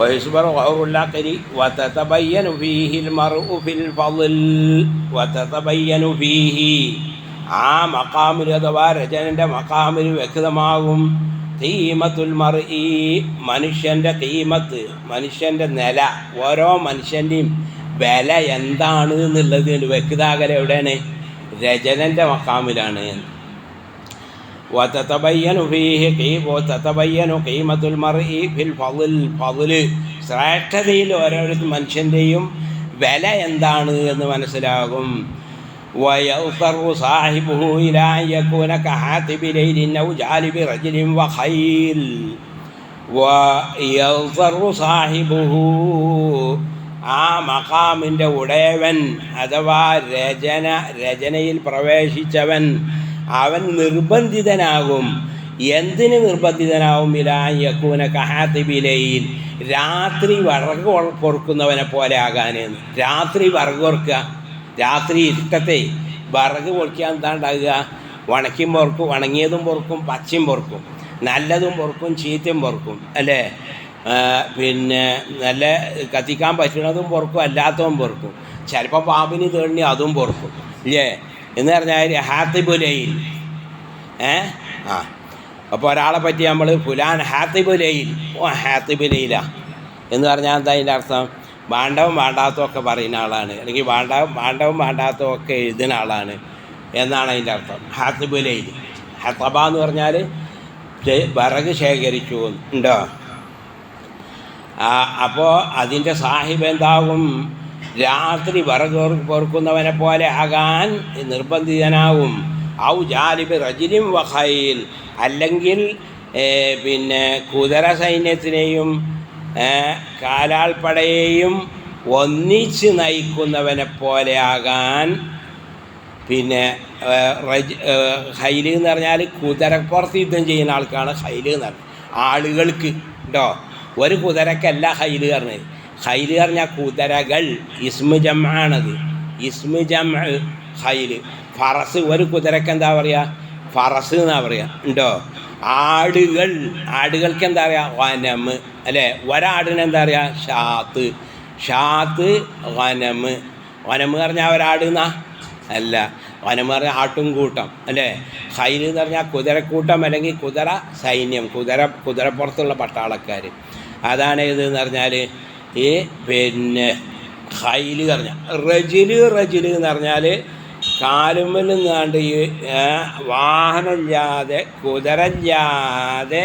ويصبر غور العقل وتتبين فيه المرء في الفضل وتتبين فيه ആ മഖാമിൽ അഥവാ രചനൻ്റെ മഖാമിൽ വ്യക്തമാകും ഖീമത്തുൽ മർഇ മനുഷ്യൻ്റെ ഖീമത്ത്, മനുഷ്യൻ്റെ നില, ഓരോ മനുഷ്യൻ്റെയും വില എന്താണ് എന്നുള്ളത് വ്യക്താകൽ എവിടെയാണ്? രചനൻ്റെ മഖാമിലാണ്. വതതബയ്യനു ഖീമത്തുൽ മർഇ ഫിൽ ഫള് ശ്രേഷ്ഠതയിൽ ഓരോ മനുഷ്യൻ്റെയും വില എന്താണ് എന്ന് മനസ്സിലാകും. ويضطر صاحبه إلى أن يكون كحاتب ليل أو جالب رجل وخيل ويضطر صاحبه ആ മഖാമിൻ്റെ ഉടയവൻ അഥവാ രചനയിൽ പ്രവേശിച്ചവൻ അവൻ നിർബന്ധിതനാകും. എന്തിന് നിർബന്ധിതനാവും? ഇലാ യകൂന കഹാതിബി ലൈൽ, രാത്രി വിറക് പൊറുക്കുന്നവനെ പോലെ ആകാനെന്ന്. രാത്രി വിറക് പൊറുക്കുക, രാത്രി ഇരുട്ടത്തെ വിറക് പൊറുക്കാൻ എന്താ ഉണ്ടാകുക? ഉണക്കിയും പൊറുക്കും, ഉണങ്ങിയതും പൊറുക്കും, പച്ചയും പൊറുക്കും, നല്ലതും പൊറുക്കും, ചീത്തയും പൊറുക്കും, അല്ലേ? പിന്നെ നല്ല കത്തിക്കാൻ പറ്റുന്നതും പൊറുക്കും, അല്ലാത്തതും പൊറുക്കും, ചിലപ്പോൾ പാമ്പിന് തേണി അതും പൊറുക്കും, ഇല്ലേ? എന്ന് പറഞ്ഞാൽ ഹാത്തിബുലയിൽ അപ്പോൾ ഒരാളെ പറ്റി നമ്മൾ ഫുലാൻ ഹാത്തിബുലയിൽ, ഓ ഹാത്തിബുലയില എന്ന് പറഞ്ഞാൽ എന്താ അതിൻ്റെ അർത്ഥം? വേണ്ടവും വേണ്ടാത്തതൊക്കെ പറയുന്ന ആളാണ്, അല്ലെങ്കിൽ വേണ്ടവും വേണ്ടാത്തതൊക്കെ എഴുതുന്ന ആളാണ് എന്നാണ് അതിൻ്റെ അർത്ഥം. ഹാത്തിബുലയിൽ, ഹത്തബ എന്ന് പറഞ്ഞാൽ വിറക് ശേഖരിച്ചു ഉണ്ടോ? അപ്പോൾ അതിൻ്റെ സാഹിബ് എന്താകും? രാത്രി വിറക് പൊറുക്കുന്നവനെ പോലെ ആകാൻ നിർബന്ധിതനാവും. ഔ ജാലിബ് റജിലിം വഖൈൽ, അല്ലെങ്കിൽ പിന്നെ കുതിര സൈന്യത്തിനെയും കാലാൾപ്പടയെയും ഒന്നിച്ച് നയിക്കുന്നവനെ പോലെ ആകാൻ. പിന്നെ ഹൈല് എന്ന് പറഞ്ഞാൽ കുതിരപ്പുറത്ത് യുദ്ധം ചെയ്യുന്ന ആൾക്കാണ് ഹൈല് എന്ന് പറഞ്ഞത്. ആളുകൾക്ക് ഉണ്ടോ? ഒരു കുതിരക്കല്ല ഹൈല് പറഞ്ഞത്. ഹൈല് പറഞ്ഞാൽ കുതിരകൾ, ഇസ്മു ജംആണത്, ഇസ്മു ജംഅ ഹൈല്. ഫറസ്, ഒരു കുതിരക്ക് എന്താ പറയുക? ഫറസ് എന്നാ പറയുക, ഉണ്ടോ? ആടുകൾ, ആടുകൾക്ക് എന്താ പറയുക? ഗനമ്, അല്ലേ? ഒരാടിന് എന്താ പറയുക? ഷാത്ത്, ഷാത്ത് ഗനമ്. ഗനമ് പറഞ്ഞാൽ ഒരാട് എന്നാ അല്ല, ഗനമ് പറഞ്ഞാൽ ആട്ടുംകൂട്ടം, അല്ലേ? ഹൈല് എന്ന് പറഞ്ഞാൽ കുതിരക്കൂട്ടം, അല്ലെങ്കിൽ കുതിര സൈന്യം, കുതിരപ്പുറത്തുള്ള പട്ടാളക്കാർ. അതാണ് ഇതെന്ന് പറഞ്ഞാൽ ഈ പിന്നെ ഹൈല് പറഞ്ഞാൽ. റജില് എന്ന് പറഞ്ഞാൽ കാലുമ്മൽ നിന്നാണ്ട് ഈ വാഹനമില്ലാതെ കുതിരയില്ലാതെ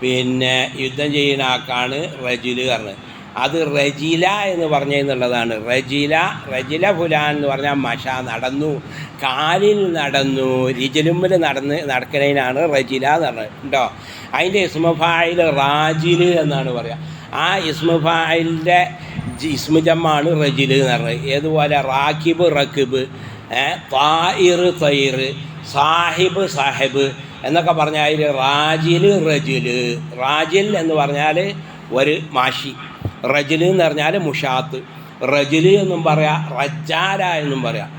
പിന്നെ യുദ്ധം ചെയ്യുന്ന ആൾക്കാണ് റജില് പറഞ്ഞത്. അത് റജില എന്ന് പറഞ്ഞെന്നുള്ളതാണ്. റജില ഫുലാൻ എന്ന് പറഞ്ഞാൽ മഷ, നടന്നു, കാലിൽ നടന്നു, റിജലുമ്മൽ നടക്കുന്നതിനാണ് റജില എന്ന് പറഞ്ഞത്, ഉണ്ടോ? അതിൻ്റെ ഇസ്മുഫായിൽ റാജില് എന്നാണ് പറയുക. ആ ഇസ്മുഫായിലിൻ്റെ ഇസ്മു ജമ്മാണ് റജില് എന്ന് പറഞ്ഞത്. ഏതുപോലെ റാക്കിബ് റക്കിബ്, തായിർ തൈർ, സാഹിബ് സാഹിബ് എന്നൊക്കെ പറഞ്ഞാൽ അതിൽ റാജില് റജില്. റാജിൽ എന്ന് പറഞ്ഞാൽ ഒരു മാഷി, റജില് എന്ന് പറഞ്ഞാൽ മുഷാത്ത്. റജില് എന്നും പറയാം, റജ്ജാല എന്നും പറയാം.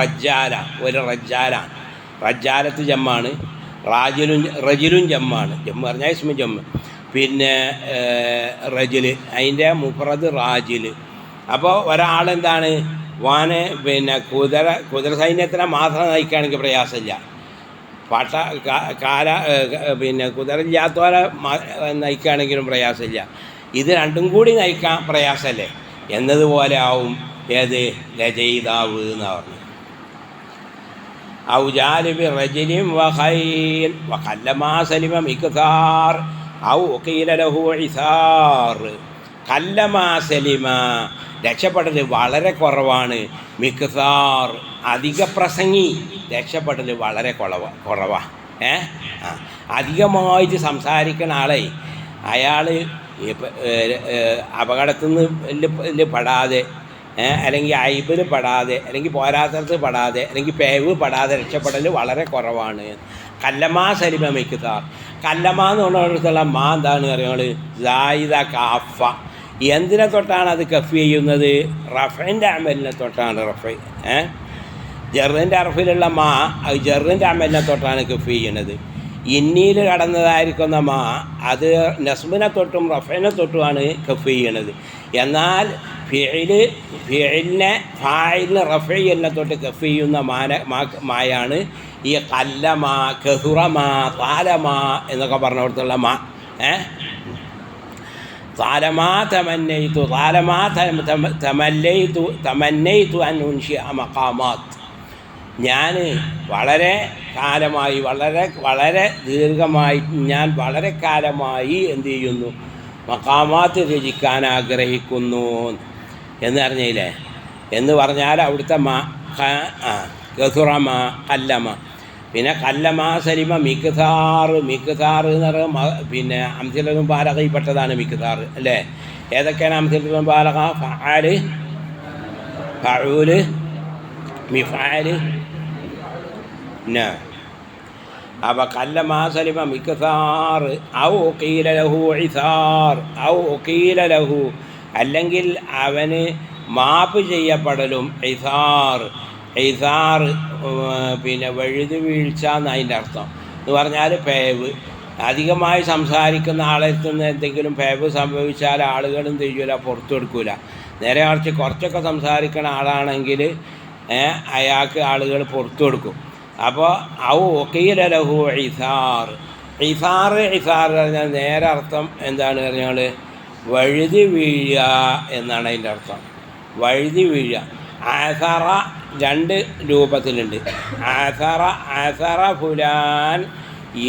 റജ്ജാല, ഒരു റജ്ജാലാണ്. റജ്ജാലത്ത് ജമ്മാണ്, റജിലും ജമ്മാണ്. ജമ്മ് പറഞ്ഞാൽ ഇസ്മു ജമ്മ്. പിന്നെ റജില്, അതിൻ്റെ മുഫ്രദ് റാജില്. അപ്പോൾ ഒരാളെന്താണ് വാന് പിന്നെ കുതിര സൈന്യത്തിനെ മാത്രം നയിക്കുകയാണെങ്കിൽ പ്രയാസമില്ല. പിന്നെ കുതിരയില്ലാത്തവരെ നയിക്കുകയാണെങ്കിലും പ്രയാസമില്ല. ഇത് രണ്ടും കൂടി നയിക്കാൻ പ്രയാസമല്ലേ എന്നതുപോലെ ആവും ഏത് രചയിതാവ് എന്ന് പറഞ്ഞു. ഔ ജാലിബി റജിലിം വഖൈൽ വഖല്ലമാ സലിമ മിഖ്താർ ഔ ഖീല ലഹു ഇസാർ. കല്ലമാ സലിമ, രക്ഷപ്പെടൽ വളരെ കുറവാണ്. മിഖ്താർ, അധിക പ്രസംഗി, രക്ഷപ്പെടൽ വളരെ കുറവാണ്. അധികമായിട്ട് സംസാരിക്കുന്ന ആളെ അയാൾ അപകടത്തിൽ നിന്ന് പെടാതെ, അല്ലെങ്കിൽ അയ്ബിൽ പെടാതെ, അല്ലെങ്കിൽ പോരാത്തരത്ത് പെടാതെ, അല്ലെങ്കിൽ പേവ് പെടാതെ രക്ഷപ്പെടൽ വളരെ കുറവാണ്. കല്ലമാ സലിമ മിഖ്താർ. കല്ലമ എന്ന് പറഞ്ഞിടത്തുള്ള മാ എന്താണ് പറയുന്നത്? സായിദ കാഫ. എന്തിനെ തൊട്ടാണ് അത് കഫ് ചെയ്യുന്നത്? റഫിൻ്റെ അമലിനെ തൊട്ടാണ്. റഫ് ജറിൻ്റെ അറഫിലുള്ള മാ, അത് ജറിൻ്റെ അമലിനെ തൊട്ടാണ് കഫ് ചെയ്യുന്നത്. ഇന്നീൽ കടന്നതായിരിക്കുന്ന മാ അത് നസ്ബിനെ തൊട്ടും റഫിനെ തൊട്ടുമാണ് കഫ് ചെയ്യണത്. എന്നാൽ ഫിഇലിനെ ഫായിലിനെ റഫിനെ തൊട്ട് കഫ് ചെയ്യുന്ന മായാണ് ഈ കല്ലമാ, കസുറമാ, താലമാ എന്നൊക്കെ പറഞ്ഞിടത്തുള്ള മാ. താലമാ തമന്നൈതു, താലമാ തമന്നൈതു അൻ ഉൻഷിഅ മഖാമാത്ത്. ഞാൻ വളരെ കാലമായി, വളരെ ദീർഘമായി, ഞാൻ വളരെ കാലമായി എന്ത് ചെയ്യുന്നു, മഖാമാത്ത് രചിക്കാൻ ആഗ്രഹിക്കുന്നു എന്ന് അറിഞ്ഞില്ലേ. എന്ന് പറഞ്ഞാൽ അവിടുത്തെ കസുറമ, കല്ലമ. പിന്നെ കല്ലമ സലിമ മിക്താർ എന്ന് പറയുമ്പോൾ പിന്നെ അംസിലതും ബാലകയിൽപ്പെട്ടതാണ് മിക്താർ അല്ലേ. ഏതൊക്കെയാണ് അംസിലതും ബാലക? ഫഅല്, ഫഊല്, മിഫഅല്. അപ്പോൾ കല്ലമ സലിമ മിക്താർ ഔ ഖീല ലഹു ഇസാർ ഔ ഖീല ലഹു, അല്ലെങ്കിൽ അവന് മാപ്പ് ചെയ്യപ്പെടലും. ഇസാർ പിന്നെ വഴുതി വീഴ്ച എന്നതിൻ്റെ അർത്ഥം. എന്ന് പറഞ്ഞാൽ പേവ്. അധികമായി സംസാരിക്കുന്ന ആളെത്തുന്ന എന്തെങ്കിലും പേവ് സംഭവിച്ചാൽ ആളുകളും ചെയ്യൂല, പുറത്തു കൊടുക്കൂല. നേരെ മറിച്ച് കുറച്ചൊക്കെ സംസാരിക്കുന്ന ആളാണെങ്കിൽ അയാൾക്ക് ആളുകൾ പുറത്തു കൊടുക്കും. അപ്പോൾ ഔ ഖീല ലഹു ഇസാർ പറഞ്ഞാൽ നേരെ അർത്ഥം എന്താണ് പറഞ്ഞാൽ വഴുതി വീഴുക എന്നാണ് അതിൻ്റെ അർത്ഥം. വഴുതി വീഴുക. ആസറ രണ്ട് രൂപത്തിലുണ്ട്. ആസറ ഫുലാൻ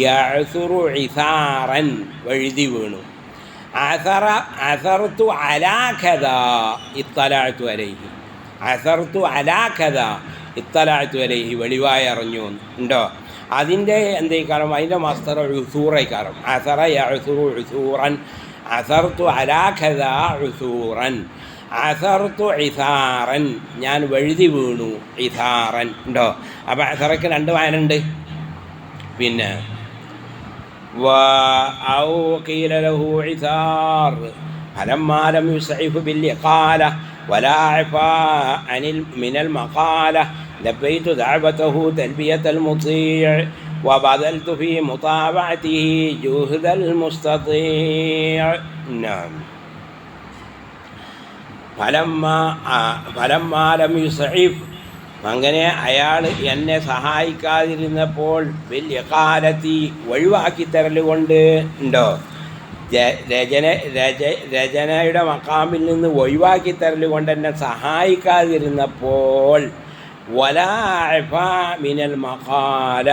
യഅ്സുറു ഇസാറൻ, വഴുതി വീണു. അസർതു അലാ കദാ ഇത്തലഅ്തു അലൈഹി. അസർതു അലാ കദാ ഇത്തലഅ്തു അലൈഹി, വെളിവായി അറിഞ്ഞു ഉണ്ടോ. അതിൻ്റെ എന്തേക്കാരം, അതിൻ്റെ മസ്തർ ഉസൂറൈക്കാരം. അസറ യഅ്സുറു ഉസൂറൻ, അസർതു അലാ കദാ ഉസൂറൻ. അസർത്തു ഇസാറൻ, ഞാൻ വഴുതി വീണു. ഇസാറൻ ഉണ്ടോ. അപ്പോൾ അസറയ്ക്ക് രണ്ട് വായനുണ്ട്. പിന്നെ ഔ ഖീല ലഹു ഇസാർ ഫലമ്മാ ലം യുസ്ഇഫ് ബിൽ ഇഖാല വലാ അഫാ അനിൽ മിനൽ മഖാല ലബൈതു ദഅവതഹു തൽബിയത്തൽ മുതീഅ വബദൽതു ഫീ മുതാബഅതിഹി ജുഹദൽ മുസ്തതീഅ. ഫലമ്മാലം യുസ്ഇഫ്, അങ്ങനെ അയാൾ എന്നെ സഹായിക്കാതിരുന്നപ്പോൾ വലിയ കാലത്തി ഒഴിവാക്കി തരലുകൊണ്ട് ഉണ്ടോ. രചനയുടെ മക്കാമിൽ നിന്ന് ഒഴിവാക്കി തരലുകൊണ്ട് എന്നെ സഹായിക്കാതിരുന്നപ്പോൾ വലാ അഫാ മിനൽ മഖാല,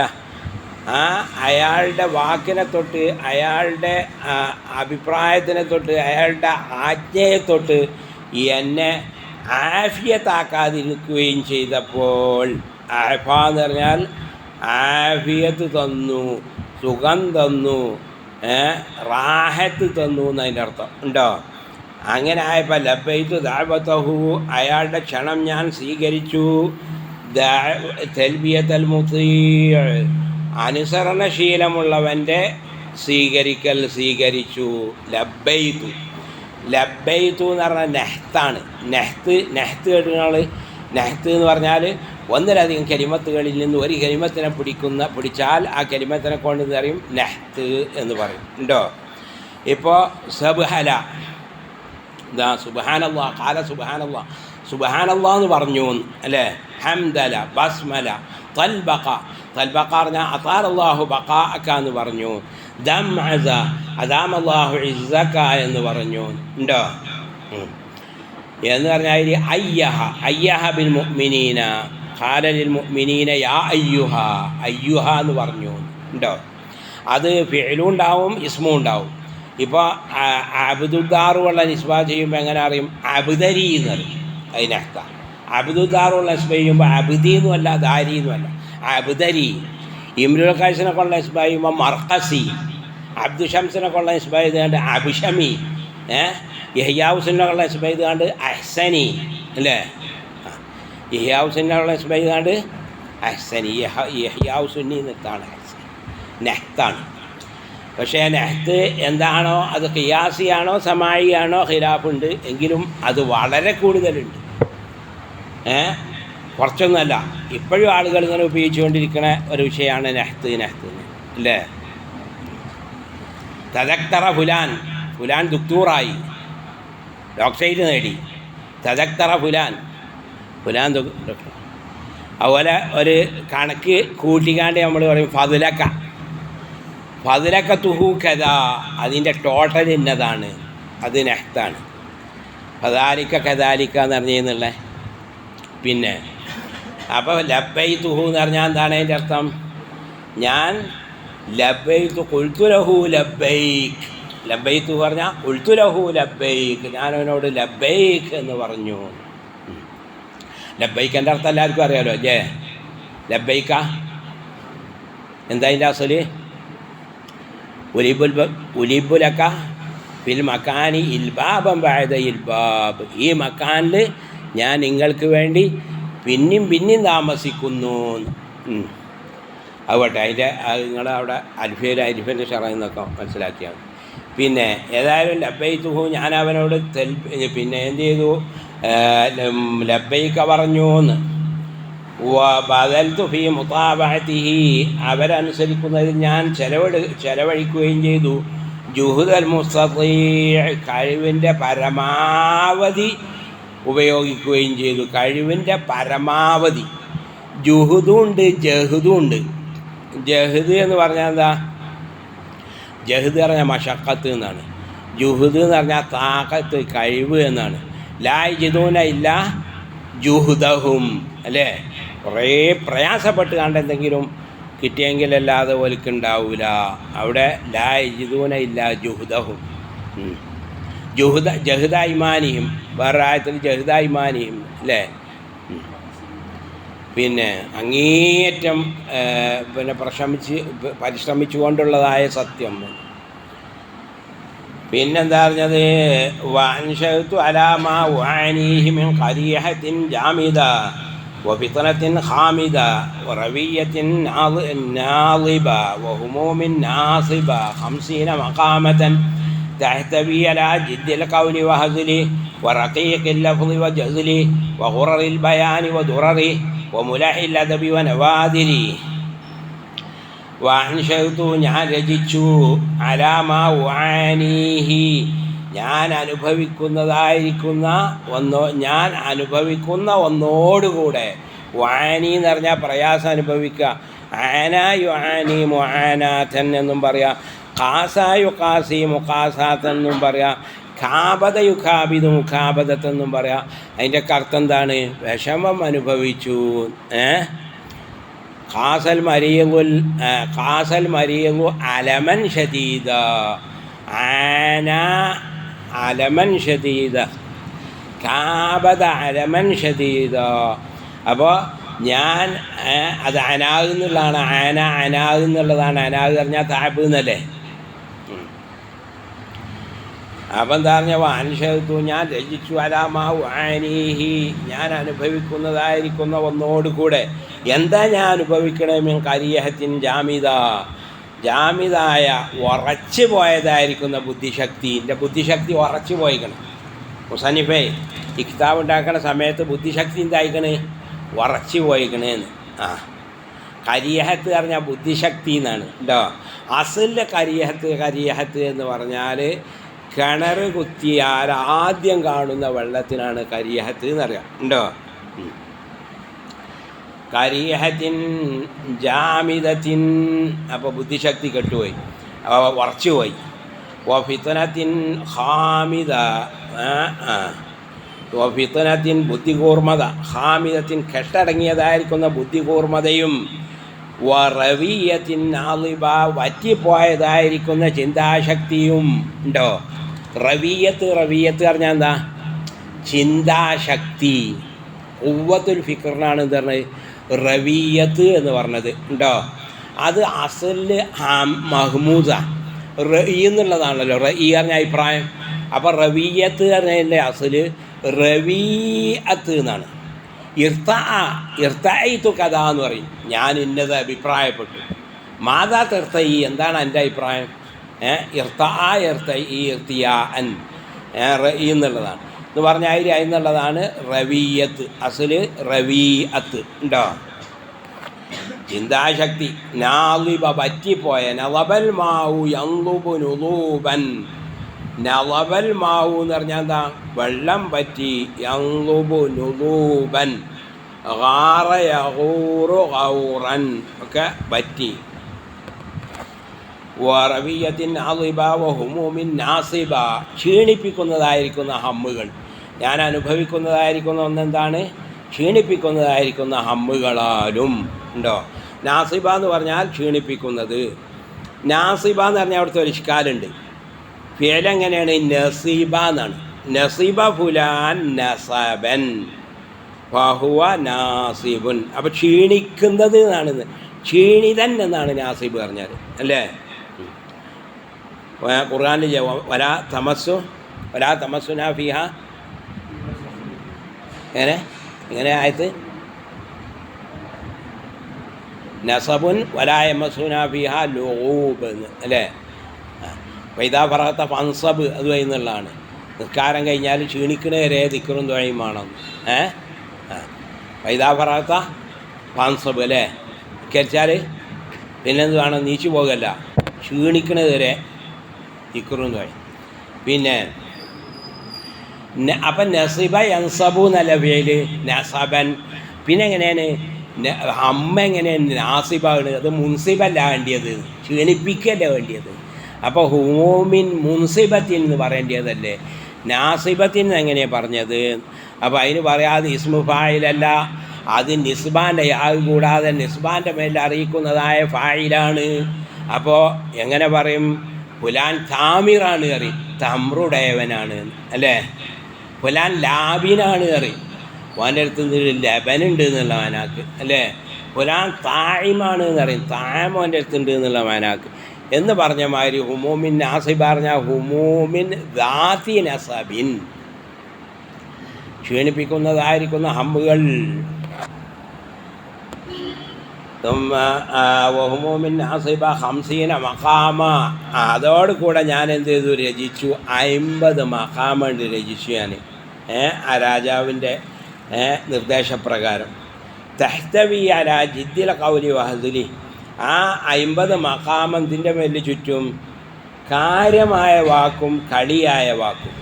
അയാളുടെ വാക്കിനെ തൊട്ട്, അയാളുടെ അഭിപ്രായത്തിനെ തൊട്ട്, അയാളുടെ ആജ്ഞയെ തൊട്ട് എന്നെ ആഫിയത്താക്കാതിരിക്കുകയും ചെയ്തപ്പോൾ, ആഫ എന്ന് പറഞ്ഞാൽ ആഫിയത്ത് തന്നു, സുഖം തന്നു, റാഹത്ത് തന്നു എന്നതിൻ്റെ അർത്ഥം ഉണ്ടോ. അങ്ങനെ ആയപ്പോൾ ലബൈതു ദഅവതഹു, അയാളുടെ ക്ഷണം ഞാൻ സ്വീകരിച്ചു. തൽബിയത്തൽ മുതീഅ, അനുസരണശീലമുള്ളവൻ്റെ സ്വീകരിച്ചു. ലബ്ബൈതു എന്ന് പറഞ്ഞാൽ നെഹ്ത്താണ്. നെഹ്ത്ത് കേട്ടുകൾ. നെഹ്ത്ത് എന്ന് പറഞ്ഞാൽ ഒന്നിലധികം കലിമത്തുകളിൽ നിന്ന് ഒരു കലിമത്തിനെ പിടിച്ചാൽ ആ കലിമത്തിനെ കൊണ്ട് പറയും നെഹ്ത്ത് എന്ന് പറയും ഉണ്ടോ. ഇപ്പോൾ സബ്ഹല, സുബ്ഹാനല്ലാഹ്, ഖാല സുബ്ഹാനല്ലാഹ് എന്ന് പറഞ്ഞു അല്ലേ. ഹംദല, ബസ്മല, തൽബഖ പറഞ്ഞാൽ അതാലല്ലാഹു ബഖാഅക എന്ന് പറഞ്ഞു. ദംഅസ, അദാമല്ലാഹു ഇസ്സക എന്ന് പറഞ്ഞു ഉണ്ടോ. എന്ന് പറഞ്ഞാൽ അയ്യഹ ബിൽ മുഅ്മിനീന, ഖാല ലിൽ മുഅ്മിനീന യാ അയ്യുഹ എന്ന് പറഞ്ഞു ഉണ്ടോ. അത് ഫിഅലും ഉണ്ടാവും ഇസ്മും ഉണ്ടാവും. ഇപ്പോൾ അബ്ദുദ്ദാറുള്ള നിസ്ബ ചെയ്യുമ്പോൾ എങ്ങനെ അറിയും? അബ്ദരി എന്ന് പറയും. അതിനർത്ഥം അബ്ദുദ്ദാറുള്ള നിസ്ബ ചെയ്യുമ്പോൾ അബ്ദി എന്നുമല്ല ദാരി എന്നുമല്ല, അബ്ദരി. ഇമ്രുൽ ഖൈസിനെ കൊള്ള നിസ്ബ ചെയ്യുമ്പോൾ മർഖസി. അബ്ദു ഷംസിനെ കൊള്ള നിസ്ബ ചെയ്തുകൊണ്ട് അബ്ഷമി. യഹ്യാവുസിനുള്ള നിസ്ബ ചെയ്തുകൊണ്ട് അഹ്സനി അല്ലേ. യഹ്യാവുസിനുള്ള നിസ്ബ ചെയ്തുകൊണ്ട് അഹ്സനി. യഹ്യാവുസുന്നി എന്നിട്ടാണ് നെഹ്ത്താണ്. പക്ഷേ നെഹ്ത്ത് എന്താണോ അത് ഖിയാസിയാണോ സമായിയാണോ ഖിലാഫുണ്ട്. എങ്കിലും അത് വളരെ കൂടുതലുണ്ട്. കുറച്ചൊന്നുമല്ല. ഇപ്പോഴും ആളുകൾ ഇങ്ങനെ ഉപയോഗിച്ചുകൊണ്ടിരിക്കുന്ന ഒരു വിഷയമാണ് നെഹ്ത്ത് അല്ലേ. തദക്തറ ഫുലാൻ, ഫുലാൻ ദുക്തൂറായി, ഡോക്ടറേറ്റ് നേടി. തദക്തറ ഫുലാൻ, ഫുലാൻ ഡോക്ടർ. അതുപോലെ ഒരു കണക്ക് കൂട്ടിക്കാണ്ട് നമ്മൾ പറയും ഫതുലക്ക, ഫതുലക്ക തുഹു കഥ, അതിൻ്റെ ടോട്ടൽ ഇന്നതാണ്, അത് നെഹ്താണ്. ഫദാലിക്ക കദാലിക്ക എന്ന് പറഞ്ഞെന്നുള്ള. പിന്നെ അപ്പോൾ ലബ്ബൈ തുഹു എന്ന് പറഞ്ഞാൽ എന്താണ് അതിൻ്റെ അർത്ഥം? ഞാൻ ലബ്ബൈത്തു ഖുൽതുലഹു ലബ്ബൈക്ക്, ലബ്ബൈത്തു പറഞ്ഞാൽ ഖുൽതുലഹു ലബ്ബൈക്ക്, ഞാൻ അവനോട് ലബ്ബൈക്ക് എന്ന് പറഞ്ഞു. ലബ്ബൈക്കിൻ്റെ അർത്ഥം എല്ലാവർക്കും അറിയാമല്ലോ അല്ലേ? ലബ്ബൈക്ക എന്താ അതിൻ്റെ അസല്? ഉലിബുലക്ക ഫിൽ മക്കാനി ഇൽബാബം ബഅദ ഇൽബാബ്, ഈ മക്കാനിൽ ഞാൻ നിങ്ങൾക്ക് വേണ്ടി പിന്നെയും താമസിക്കുന്നു. അതുകൊട്ടെ അതിൻ്റെ നിങ്ങളവിടെ അൽഫിൻ്റെ ഷറയിൽ നിന്നൊക്കെ മനസ്സിലാക്കിയാണ്. പിന്നെ ഏതായാലും ലബ്ബൈതുഹു, ഞാൻ അവനോട് പിന്നെ എന്ത് ചെയ്തു? ലബ്ബൈക പറഞ്ഞു എന്ന്. ബദൽതു ഫീ മുതാബഅതിഹി, അവരനുസരിക്കുന്നതിൽ ഞാൻ ചെലവഴിക്കുകയും ചെയ്തു. ജുഹുദൽ മുസ്തതീഅ്, കഴിവിൻ്റെ പരമാവധി ഉപയോഗിക്കുകയും ചെയ്തു. കഴിവിൻ്റെ പരമാവധി. ജുഹുദുണ്ട് ജഹുദുണ്ട്. ജഹദ് എന്ന് പറഞ്ഞാൽ എന്താ? ജഹദ് പറഞ്ഞാൽ മഷക്കത്ത് എന്നാണ്. ജുഹുദ് എന്ന് പറഞ്ഞാൽ താക്കത്ത്, കഴിവ് എന്നാണ്. ലാ യജിദൂന ഇല്ലാ ജുഹുദഹും, അല്ലേ? കുറേ പ്രയാസപ്പെട്ട് കണ്ട് എന്തെങ്കിലും കിട്ടിയെങ്കിലല്ലാതെ ഓൽക്കുണ്ടാവില്ല. അവിടെ ലാ യജിദൂന ഇല്ലാ ജുഹുദഹും. ജഹുദായിമാനിയും, വേറെ ആയത്തിൽ ജഹുദായിമാനിയും, അല്ലേ? പിന്നെ അങ്ങേയറ്റം പിന്നെ പരിശ്രമിച്ചുകൊണ്ടുള്ളതായ സത്യം. പിന്നെന്താ പറഞ്ഞത്? വഅൻശഅതു അലാ മാ ഉആനീഹി മിൻ ഖരീഹത്തിൻ ജാമിദ വഫിത്നത്തിൻ ഖാമിദ വറവിയ്യത്തിൻ നാളിബ വഹുമൂമിൻ നാസിബ 50 മഖാമതൻ تحتوي على جد القول وهزله ورقيق اللفظ وجزله وغرر البيان ودرره وملح الأدب ونوادره. وأنشأت ഞാൻ രചിച്ചു على ما أعانيه, ഞാൻ അനുഭവിക്കുന്ന ഒന്നോടുകൂടെ. വാനി എന്ന് പറഞ്ഞാൽ പ്രയാസം അനുഭവിക്കുക. ആന യുആനി മുആനാതൻ എന്നും പറയാം. ഖാസായു ഖാസി മുഖാസാത്തെന്നും പറയാം. ഖാബദ യുഖാബിദു മുഖാബദത്തെന്നും പറയാം. അതിൻ്റെ അർത്ഥം എന്താണ്? വിഷമം അനുഭവിച്ചു. ഖാസൽ മരീദു അലമൻ ഷദീദ, ആന അലമൻ ഷദീദ, ഖാബദ അലമൻ ഷദീദ. അപ്പോൾ ഞാൻ അത് അനാകുന്നുള്ളതാണ്. അനാകുന്നുള്ളതാണ്. അനാഗ് പറഞ്ഞാൽ താബ് എന്നല്ലേ? അപ്പം എന്താ പറഞ്ഞാൽ അൻഷത്തു, ഞാൻ രചിച്ചു അലാമാ ഉആനീഹി, ഞാൻ അനുഭവിക്കുന്നതായിരിക്കുന്ന ഒന്നോടുകൂടെ. എന്താ ഞാൻ അനുഭവിക്കണമെങ്കിൽ കരിയഹത്തിൻ ജാമിദായ ഉറച്ചു പോയതായിരിക്കുന്ന ബുദ്ധിശക്തി. എൻ്റെ ബുദ്ധിശക്തി ഉറച്ചു പോയിക്കണം. മുസന്നിഫേ ഈ കിതാബ് ഉണ്ടാക്കുന്ന സമയത്ത് ബുദ്ധിശക്തി എന്തായിക്കണേ? ഉറച്ചു പോയിക്കണേന്ന്. കരിയഹത്ത് പറഞ്ഞാൽ ബുദ്ധിശക്തി എന്നാണ് കേട്ടോ. അസലിലെ കരിയഹത്ത് എന്ന് പറഞ്ഞാൽ കിണർ കുത്തിയാൽ ആദ്യം കാണുന്ന വെള്ളത്തിനാണ് കരിയഹത്ത് എന്നറിയാം ഉണ്ടോ? കരിയഹത്തിൻ ജാമിദത്തിൻ, അപ്പോൾ ബുദ്ധിശക്തി കെട്ടുപോയി, ഉറച്ചുപോയി. ഫിത്നത്തിൻ ഹാമിദ, ഫിത്നത്തിൻ ബുദ്ധികൂർമ്മത, ഹാമിദത്തിൻ കെട്ടടങ്ങിയതായിരിക്കുന്ന ബുദ്ധികൂർമ്മതയും, റവിയത്തിൻ നാളിബ വറ്റിപ്പോയതായിരിക്കുന്ന ചിന്താശക്തിയും ഉണ്ടോ? റവിയത്ത് പറഞ്ഞാൽ എന്താ? ചിന്താശക്തി. ഖുവ്വത്തുൽ ഫിക്റിനാണ് എന്ത് പറഞ്ഞത്? റവിയത്ത് എന്ന് പറഞ്ഞത് ഉണ്ടോ? അത് അസല് മഹ്മൂദ റഈ എന്നുള്ളതാണല്ലോ. റഈ പറഞ്ഞ അഭിപ്രായം. അപ്പോൾ റവിയത്ത് പറഞ്ഞതിൻ്റെ അസല് റവീഅത്ത് എന്നാണ്. ഇർത്തഅയ്തു കഥ എന്ന് പറയും. ഞാൻ ഇന്നത് അഭിപ്രായപ്പെട്ടു. മാതാ തെർത്തയി, എന്താണ് എൻ്റെ അഭിപ്രായം? ഇർത്തിയാൻ റഈ എന്നുള്ളതാണ്. എന്ന് പറഞ്ഞാൽ എന്നുള്ളതാണ് റവീയത്ത്. അസല് റവീഅത്ത് ഉണ്ടോ? ചിന്താശക്തി. നാളിബ പറ്റിപ്പോയ, നളബൽ മാവു യൻളുബു നുളൂബൻ. നളബൽ മാവു എന്ന് പറഞ്ഞാൽ എന്താ? വെള്ളം പറ്റി. യൻളുബു നുളൂബൻ. ഗാറ യഗൂറു ഗൗറൻ ഒക്കെ പറ്റി. വറവിയത്തിൻ അളിബ വഹുമൂമിൻ നാസിബ. ക്ഷീണിപ്പിക്കുന്നതായിരിക്കുന്ന ഹമ്മുകൾ. ഞാൻ അനുഭവിക്കുന്നതായിരിക്കുന്ന ഒന്നെന്താണ്? ക്ഷീണിപ്പിക്കുന്നതായിരിക്കുന്ന ഹമ്മുകളാലും ഉണ്ടോ. നാസിബ എന്ന് പറഞ്ഞാൽ ക്ഷീണിപ്പിക്കുന്നത്. നാസിബ എന്ന് പറഞ്ഞാൽ അവിടുത്തെ ഒരു ഇഷ്കാലുണ്ട്. ഫിയലെങ്ങനെയാണ്? നസീബ എന്നാണ്. നസീബ ഫുലാൻ നസബൻ ഫഹുവ നാസിബുൻ. അപ്പോൾ ക്ഷീണിക്കുന്നത് എന്നാണ്, ക്ഷീണിതൻ എന്നാണ് നാസിബ് പറഞ്ഞാൽ, അല്ലേ? ഖുർആനിൽ വലാ തമസ്സുനാ ഫിഹ എങ്ങനെ ആയത്? നസബുൻ വലാ യമസ്സുനാ ഫിഹ ലുഗൂബ് എന്ന്, അല്ലേ? വൈദാ ഫറഗത ഫൻസബ് അത് എന്നുള്ളതാണ്. നിസ്കാരം കഴിഞ്ഞാൽ ക്ഷീണിക്കണവരെ ദിക്റും ദുആയും വേണം. വൈദാ ഫറഗത ഫൻസബ്, അല്ലേ? നിസ്കരിച്ചാൽ പിന്നെന്ത് വേണം? നീച്ചു പോകല്ല, ക്ഷീണിക്കണവരെ ദിക്റും ദുആയും. പിന്നെ അപ്പം നസിബ യൻസബു എന്നല്ല ഫിഅല്, നസബൻ. പിന്നെ എങ്ങനെയാണ് ഹമ്മ? എങ്ങനെയാണ് നാസിബാണ്? അത് മുൻസിബല്ല വേണ്ടിയത്, ക്ഷീണിപ്പിക്കല്ല വേണ്ടിയത്. അപ്പോൾ ഹുമൂമിൻ മുൻസിബത്തിൻ എന്ന് പറയേണ്ടതല്ലേ, നാസിബത്തിൻ എങ്ങനെയാണ് പറഞ്ഞത്? അപ്പോൾ അതിന് പറയാതെ ഇസ്മു ഫായിലല്ല, അത് നിസ്ബാൻ്റെ യാഗ് കൂടാതെ നിസ്ബാൻ്റെ മേൽ അറിയിക്കുന്നതായ ഫായിലാണ്. അപ്പോൾ എങ്ങനെ പറയും? ഫുലാൻ താമിറാണ് കറി, തമ്രുടയവനാണ്, അല്ലേ? ഫുലാൻ ലാബിനാണ് കറി, ഓൻ്റെ അടുത്ത് ലബനുണ്ട് എന്നുള്ള മാനാക്ക്, അല്ലേ? ഫുലാൻ തായിമാണ് എന്ന് പറയും, തായം ഓൻ്റെ അടുത്തുണ്ട് എന്നുള്ള മാനാക്ക് എന്ന് പറഞ്ഞ മാതിരി ഹുമൂമിൻ നാസിബ് പറഞ്ഞാൽ ഹുമൂമിൻ ദാത്തി നസബിൻ, ക്ഷീണിപ്പിക്കുന്നതായിരിക്കുന്ന ഹമ്മുകൾ. വഹുമൂമിൻ നാസിബ ഹംസീന മഖാമ. അതോടുകൂടെ ഞാൻ എന്ത് ചെയ്തു? രചിച്ചു 50 മഖാമുണ്ട് രചിച്ചു ഞാൻ, ആ രാജാവിൻ്റെ നിർദ്ദേശപ്രകാരം. തഹ്തവി അല ജിദ്ദിൽ ഖൗലി വഹദുലി. ആ 50 മഖാമത്തിൻ്റെ മേലിൽ ചുറ്റും കാര്യമായ വാക്കും കളിയായ വാക്കും.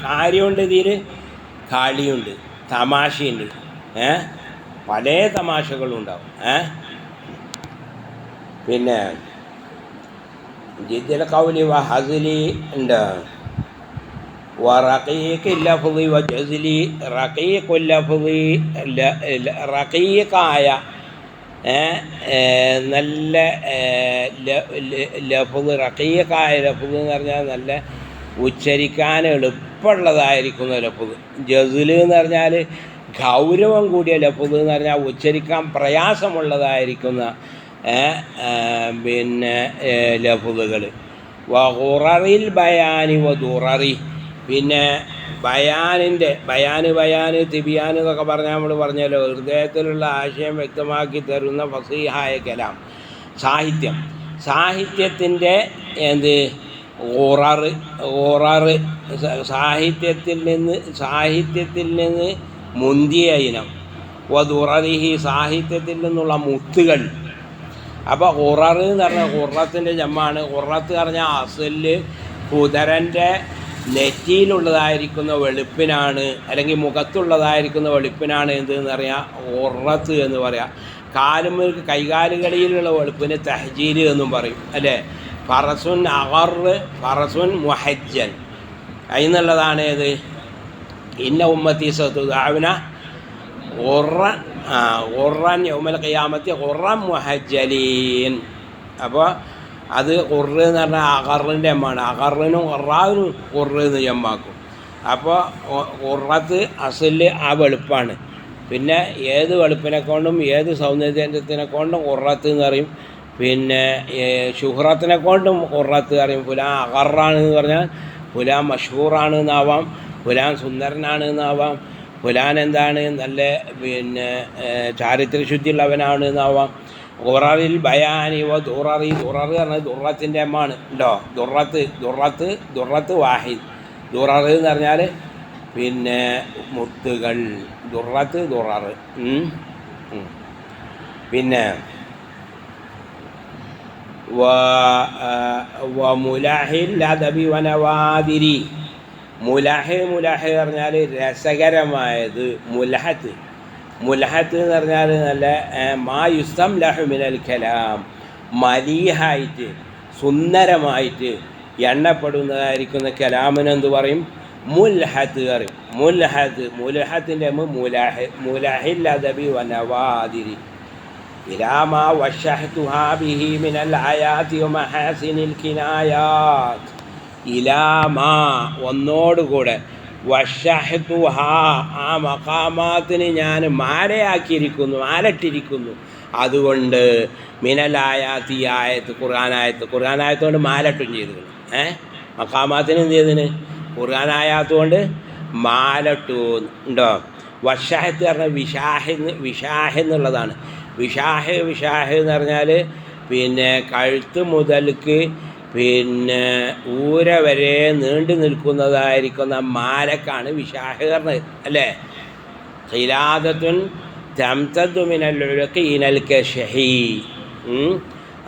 കാര്യമുണ്ട്, ഇതിൽ കളിയുണ്ട്, തമാശയുണ്ട്, പല തമാശകളും ഉണ്ടാവും. പിന്നെ ജിദ്ദിൽ ഖൗലി വഹദുലി ഉണ്ട്. റഖീഖായ നല്ല ലഫ്ള്, റഖീഖായ ലഫ്ള് എന്ന് പറഞ്ഞാൽ നല്ല ഉച്ചരിക്കാൻ എളുപ്പമുള്ളതായിരിക്കുന്ന ലഫ്ള്. ജസ്ല് എന്ന് പറഞ്ഞാൽ ഗൗരവം കൂടിയ ലഫ്ള് എന്ന് പറഞ്ഞാൽ ഉച്ചരിക്കാൻ പ്രയാസമുള്ളതായിരിക്കുന്ന പിന്നെ ലഫ്ളുകൾ. വഖുററിൽ ബയാനി വദുററി. പിന്നെ ബയാന് തിബിയാൻ എന്നൊക്കെ പറഞ്ഞാൽ നമ്മൾ പറഞ്ഞല്ലോ, ഹൃദയത്തിലുള്ള ആശയം വ്യക്തമാക്കി തരുന്ന ഫസീഹായ കലാം, സാഹിത്യത്തിൻ്റെ ഖുററ് സാഹിത്യത്തിൽ നിന്ന് മുന്തിയ ഇനം. വദുററിഹി, സാഹിത്യത്തിൽ നിന്നുള്ള മുത്തുകൾ. അപ്പോൾ ഖുററ് എന്ന് പറഞ്ഞാൽ ഖുറത്തിൻ്റെ ജമ്മാണ്. ഖുറത്ത് പറഞ്ഞാൽ അസല് കുതിരൻ്റെ നെറ്റിയിലുള്ളതായിരിക്കുന്ന വെളുപ്പിനാണ്, അല്ലെങ്കിൽ മുഖത്തുള്ളതായിരിക്കുന്ന വെളുപ്പിനാണ് എന്തെന്ന് പറയാം ഖുറത്ത് എന്ന് പറയാം. കാലുമേൽക്ക് കൈകാലുകളിലുള്ള വെളുപ്പിന് തഹ്ജീൽ എന്നും പറയും, അല്ലേ? ഫറസുൻ അഗർ, ഫറസുൻ മുഹജ്ജൻ. അതിന്നുള്ളതാണ് ഏത്? ഇന്ന ഉമ്മത്തി സതുദഅന ഖുർറൻ യൗമൽ ഖിയാമത്തി ഖുർറൻ മുഹജ്ജലീൻ. അപ്പോൾ അത് ഖുർറ് എന്ന് പറഞ്ഞാൽ അഖറിൻ്റെ എമ്മാണ്. അഖറിനും ഖുറാവിനും ഖുർറ് എന്ന് ജമ്മാക്കും. അപ്പോൾ ഖുറത്ത് അസല് ആ വെളുപ്പാണ്. പിന്നെ ഏത് വെളുപ്പിനെ കൊണ്ടും ഏത് സൗന്ദര്യത്തിനെ കൊണ്ടും ഖുറത്ത് എന്ന് പറയും. പിന്നെ ശുഹ്റത്തിനെ കൊണ്ടും ഖുറത്ത് പറയും. ഫുലാൻ അഖറാണ് എന്ന് പറഞ്ഞാൽ ഫുലാൻ മഷ്ഹൂറാണ് എന്നാവാം, ഫുലാൻ സുന്ദരനാണ് എന്നാവാം, ഫുലാൻ എന്താണ് നല്ല പിന്നെ ചാരിത്രശുദ്ധിയുള്ളവനാണ് എന്നാവാം. ഖുററിൽ ബയാനി ദുററി. ദുററ് പറഞ്ഞാൽ ദുറത്തിൻ്റെ എമ്മാണ് ഉണ്ടോ. ദുറത്ത് വാഹിദ്. ദുററ് എന്ന് പറഞ്ഞാൽ പിന്നെ മുത്തുകൾ. ദുററ്. പിന്നെ മുലാഹിൽ അദബി വനവാദിരി. മുലാഹ് പറഞ്ഞാൽ രസകരമായത്. മുലഹത്ത് എന്ന് പറഞ്ഞാൽ നല്ല മാ യുസ്തം ലഹു മിനൽ കലാം, മലീഹായിട്ട് സുന്ദരമായിട്ട് എണ്ണപ്പെടുന്നതായിരിക്കുന്ന കലാമിനെന്ത് പറയും? മുൽഹത്ത് പറയും. മുൽഹത്തിൻ്റെ മുലാഹിൽ അദബി വനവാദിരി. ഇലാമാ വശഹ്തുഹാ ബിഹി മിനൽ ആയാതി വമഹാസിനിൽ കിനായാത്ത്. ഇലാമാ ഒന്നോടുകൂടെ, വശഹ്തുഹാ ആ മഖാമാത്തിന് ഞാൻ മാലയാക്കിയിരിക്കുന്നു, മാലട്ടിരിക്കുന്നു. അതുകൊണ്ട് മിനലായാത്തി ആയത്ത് ഖുർആനായത്തുകൊണ്ട് മാലട്ടും ചെയ്തിരുന്നു. മഖാമാത്തിന് എന്ത് ചെയ്തതിന്? ഖുർആനായത്തുകൊണ്ട് മാലട്ടു ഉണ്ടോ. വശഹത്ത് പറഞ്ഞാൽ വിഷാഹ് എന്നുള്ളതാണ്. വിഷാഹ് എന്ന് പറഞ്ഞാൽ പിന്നെ കഴുത്ത് മുതൽക്ക് പിന്നെ ഊര വരെ നീണ്ടു നിൽക്കുന്നതായിരിക്കുന്ന മാലക്കാണ് വിഷാഹ് പറഞ്ഞത് അല്ലേ. ഖിലാദത്തുൻ തംതദ്ദു മിനൽ ഉലഖി ഇനൽ കശഹി.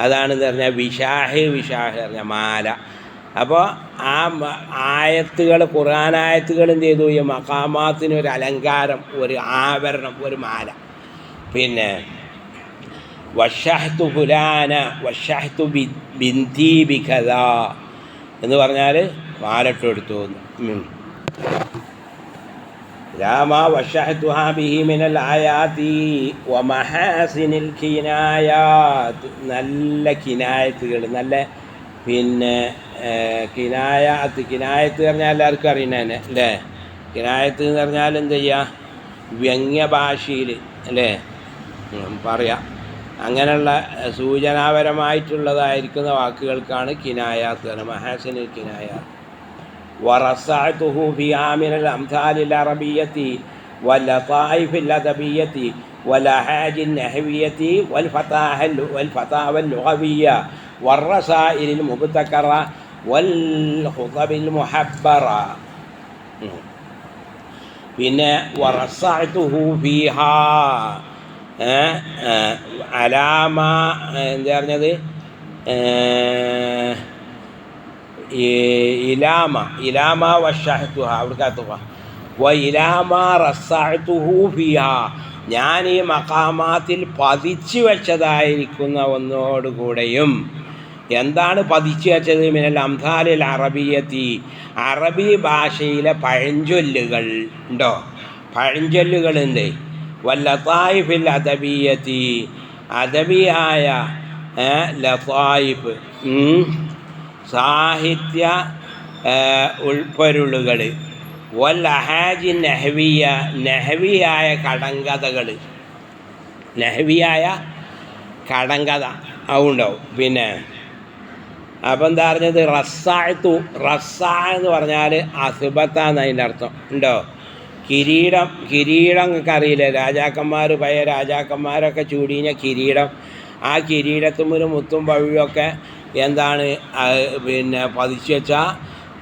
അതാണെന്ന് പറഞ്ഞാൽ വിഷാഹ് പറഞ്ഞ മാല. അപ്പോൾ ആ ആയത്തുകൾ, ഖുർആനായത്തുകൾ എന്ത് ചെയ്തു? ഈ മഖാമാത്തിന് ഒരു അലങ്കാരം, ഒരു ആഭരണം, ഒരു മാല. പിന്നെ വശഹ്തു ഫുലാന വശഹ്തു ബിന്തി ബികദ എന്ന് പറഞ്ഞാൽ മാലട്ടെടുത്തു. രാമാ വശഹ്തുഹാ ബിഹി മിനൽ ആയാതി വമഹാസിനിൽ കിനായാത്ത്. നല്ല കിനായത്തുകൾ, നല്ല പിന്നെ കിനായത്ത് പറഞ്ഞാൽ എല്ലാവർക്കും അറിയണേ അല്ലേ. കിനായത്ത് എന്ന് പറഞ്ഞാൽ എന്ത് ചെയ്യുക? വ്യംഗ്യഭാഷയിൽ അല്ലേ പറയാം. അങ്ങനെയുള്ള സൂചനാപരമായിട്ടുള്ളതായിരിക്കുന്ന വാക്കുകൾക്കാണ് കിനായാത്ത്, മഹാസിനിൽ കിനായാത്ത്. വറസഅതുഹു ഫിഹാ മിനൽ അംസാലിൽ അറബിയ്യത്തി വല്ലതായിഫിൽ അദബിയ്യത്തി വലഹാജിൻ നഹ്വിയ്യത്തി വൽഫതാവൽ ലുഗവിയ്യ വറസായിലിൽ മുബ്തകറ വൽഖുതബിൽ മുഹബ്ബറ. പിന്നെ വറസഅതുഹു ഫിഹാ അലാമ എന്താ പറഞ്ഞത്? ഇലാമ വശഹ്തുഹാ അവിടേക്കത്തുക ഇലാമ റസഅതുഹു ഫിഹാ. ഞാൻ ഈ മഖാമാത്തിൽ പതിച്ചു വെച്ചതായിരിക്കുന്ന ഒന്നോടുകൂടെയും. എന്താണ് പതിച്ചു വെച്ചത്? മിനൽ അംസാലിൽ അറബിയത്തി, അറബി ഭാഷയിലെ പഴഞ്ചൊല്ലുകൾ ഉണ്ടോ, പഴഞ്ചൊല്ലുകളുണ്ട്. വല്ലതായിഫിൽ അദബിയത്തി, അദബിയായ ലതായിഫ് സാഹിത്യ ഉൾപ്പൊരുളുകൾ. വല്ലഹാജി നഹ്വിയ, നഹ്വിയായ കടങ്കഥകൾ, നഹ്വിയായ കടങ്കഥ അതുണ്ടാവും. പിന്നെ അപ്പം എന്താ പറഞ്ഞത്? റസ്സ എന്ന് പറഞ്ഞാൽ അസുബത്താന്ന് അതിൻ്റെ അർത്ഥം ഉണ്ടോ. കിരീടം നിങ്ങൾക്ക് അറിയില്ലേ, രാജാക്കന്മാർ, പഴയ രാജാക്കന്മാരൊക്കെ ചൂടിഞ്ഞ കിരീടം. ആ കിരീടത്തുമ്മൊരു മുത്തും പവിഴൊക്കെ എന്താണ് പിന്നെ പതിച്ചു വെച്ചാൽ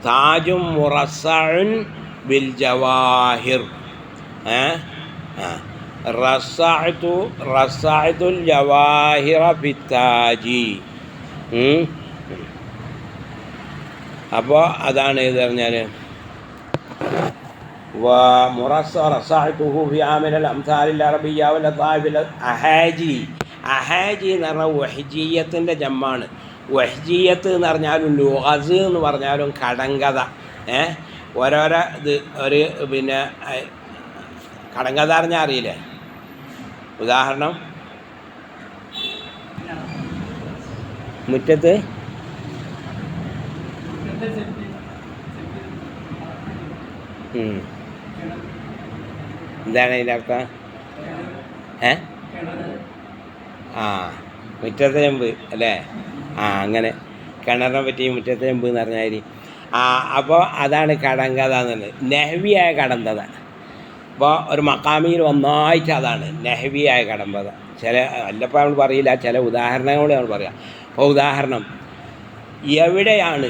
താജും മുറസ്സഉൻ ബിൽ ജവാഹിർ. റസ്സഅതുൽ ജവാഹിറ ഫിത്താജി. അപ്പോൾ അതാണ് ഇത് പറഞ്ഞാൽ റസ്സഅതുഹു ഫി ആമിനൽ അംസാലിൽ അറബിയ്യ വലതായിഫിൽ അഹാജി. അഹാജി എന്ന് പറഞ്ഞാൽ വഹ്ജിയത്തിൻ്റെ ജമ്മാണ്. വഹ്ജിയത്ത് എന്ന് പറഞ്ഞാലും ലുഗസ് എന്ന് പറഞ്ഞാലും കടങ്കഥ. ഓരോരോ ഇത് ഒരു പിന്നെ കടങ്കഥ അറിഞ്ഞാൽ അറിയില്ലേ. ഉദാഹരണം, മുറ്റത്ത് എന്താണ് അതിൻ്റെ അർത്ഥം? മുറ്റത്തെ ചെമ്പ് അല്ലേ. അങ്ങനെ കിണറിനെ പറ്റി മുറ്റത്തെ ചെമ്പ് എന്ന് പറഞ്ഞാൽ അപ്പോൾ അതാണ് കടങ്കഥ എന്നുള്ളത്. നെഹ്വിയായ കടങ്കഥ. അപ്പോൾ ഒരു മക്കാമിയിൽ ഒന്നായിട്ട് അതാണ് നെഹ്വിയായ കടങ്കഥ. ചില വല്ലപ്പോൾ നമ്മൾ പറയില്ല, ചില ഉദാഹരണങ്ങൾ നമ്മൾ പറയാം. അപ്പോൾ ഉദാഹരണം, എവിടെയാണ്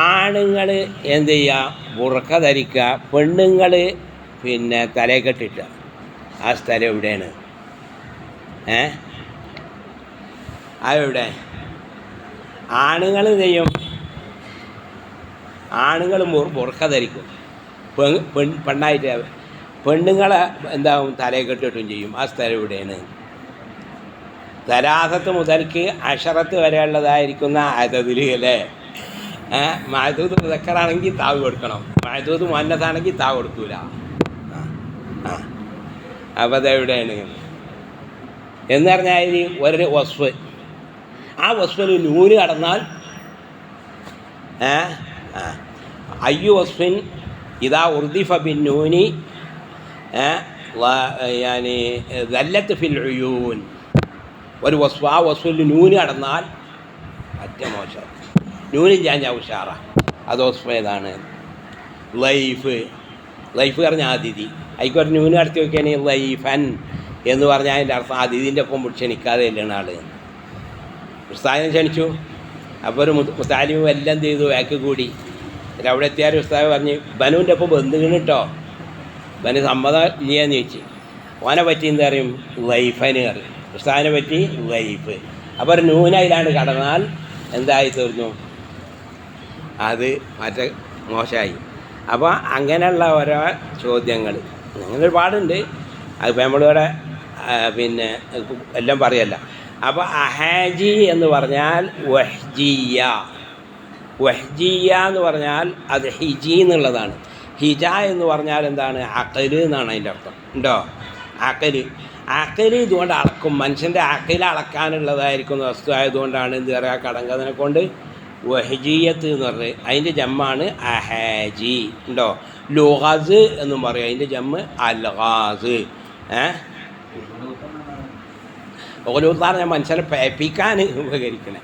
ആണുങ്ങൾ എന്ത് ചെയ്യുക? ബുർക്ക ധരിക്കുക, പെണ്ണുങ്ങൾ പിന്നെ തലയെക്കെട്ടിട്ടുക. ആ സ്ഥലം എവിടെയാണ്? അതെവിടെ? ആണുങ്ങൾ ചെയ്യും, ആണുങ്ങൾ ബുർഖ ധരിക്കും, പെണ്ണായിട്ട് പെണ്ണുങ്ങളെ എന്താവും തലയെ കെട്ടിട്ടും ചെയ്യും. ആ സ്ഥലം എവിടെയാണ്? തലാസത്ത് മുതൽക്ക് അഷറത്ത് വരെയുള്ളതായിരിക്കുന്ന അതതിൽ അല്ലേ? മഹദൂദ് മുദക്കറാണെങ്കിൽ താവ് കൊടുക്കണം, മഹദൂദ് മുഅന്നസാണെങ്കിൽ താവ് കൊടുക്കൂല. അപ്പോൾ അതെവിടെയാണ് എന്ന് പറഞ്ഞാൽ ഒരു വസ്ഫ്, ആ വസ്ഫിൽ നൂന് കടന്നാൽ അയ്യു വസ്ഫിൻ ഇതാ ഉർദിഫ ബിൻ നൂനി യാനി ദല്ലത്ത് ഫിൽ ഉയൂൻ. ഒരു വസ്ഫ്, ആ വസ്ഫിൽ നൂന് കടന്നാൽ അറ്റ മോശം, നൂനില്ലാഞ്ഞ ഉഷാറ. അത് വസ്ഫ് ഏതാണ്? ലൈഫ്. ലൈഫ് പറഞ്ഞാൽ അതിഥി. അതിക്കൊരു നൂന് കടത്തി നോക്കിയാണെങ്കിൽ ലൈഫൻ എന്ന് പറഞ്ഞാൽ അതിൻ്റെ അർത്ഥം അതിഥിൻ്റെ ഒപ്പം ക്ഷണിക്കാതെ ഇല്ലാണ് ആൾ. ഉസ്താദിനെ ക്ഷണിച്ചു, അപ്പോൾ ഒരു മുത്താലിമും എല്ലാം ചെയ്തു, വേക്ക് കൂടി. എന്നിട്ട് അവിടെ എത്തിയാൽ ഉസ്താദ് പറഞ്ഞ് ബനുവിൻ്റെ ഒപ്പം ബന്ധുക്കണം കേട്ടോ. ബനു സമ്മതം ഇല്ലയെന്ന് ചോദിച്ചു. ഓനെ പറ്റി എന്താ പറയും? ലൈഫന് അറിയും. ഉസ്താദിനെ പറ്റി ലൈഫ്. അപ്പോൾ ഒരു നൂനയിലാണ് കടന്നാൽ എന്തായി തീർന്നു? അത് മറ്റേ മോശമായി. അപ്പോൾ അങ്ങനെയുള്ള ഓരോ ചോദ്യങ്ങൾ അങ്ങനെ ഒരുപാടുണ്ട്. അതിപ്പോൾ നമ്മളിവിടെ പിന്നെ എല്ലാം പറയല്ല. അപ്പോൾ അഹാജി എന്ന് പറഞ്ഞാൽ വഹ്ജിയ. വഹ്ജിയ എന്ന് പറഞ്ഞാൽ അത് ഹിജി എന്നുള്ളതാണ്. ഹിജ എന്ന് പറഞ്ഞാൽ എന്താണ്? അക്കല് എന്നാണ് അതിൻ്റെ അർത്ഥം. ഉണ്ടോ? അക്കല്. അക്കല് ഇതുകൊണ്ട് അളക്കും. മനുഷ്യൻ്റെ അക്കല് അളക്കാനുള്ളതായിരിക്കുന്ന വസ്തു ആയതുകൊണ്ടാണ് എന്ത് പറയുക, കടങ്കതിനെ കൊണ്ട് വഹ്ജിയത്ത് എന്ന് പറഞ്ഞത്. അതിൻ്റെ ജമ്മാണ് അഹാജി. ഉണ്ടോ? ലുഗസ് എന്നും പറയും. അതിൻ്റെ ജമ്മ് അൽഗാസ്. ഓരോരുത്തർ ഞാൻ മനുഷ്യനെ പേപ്പിക്കാൻ ഉപകരിക്കണേ.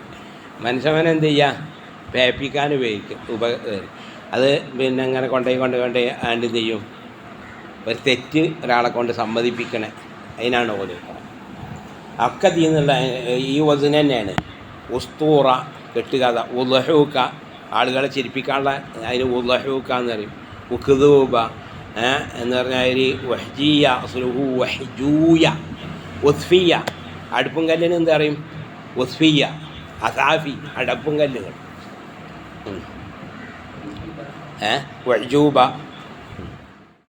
മനുഷ്യനെ എന്ത് ചെയ്യുക? പേപ്പിക്കാൻ ഉപകരിക്കും. അത് പിന്നെ അങ്ങനെ കൊണ്ടേ ആണ്ട് ചെയ്യും. ഒരു തെറ്റ് ഒരാളെ കൊണ്ട് സമ്മതിപ്പിക്കണേ, അതിനാണ് ഓരോരുത്തർ. ഒക്കെ ചെയ്യുന്നുള്ള ഈ വസന തന്നെയാണ്. ഉസ്തൂറ കെട്ടുകഥ, ഉലഹൂക്ക ആളുകളെ ചിരിപ്പിക്കാനുള്ള അതിന് ഉലഹൂക്ക എന്ന് പറയും. ഉഖ്ദൂബ എന്ന് പറഞ്ഞാൽ വഹ്ജിയ, സുലുഹു വഹ്ജൂയ. ഉസ്ഫിയ അടുപ്പും കല്ലിന് എന്താ പറയും? ഉസ്ഫിയ. അസാഫി അടപ്പും കല്ലുകൾ. വഹ്ജൂബ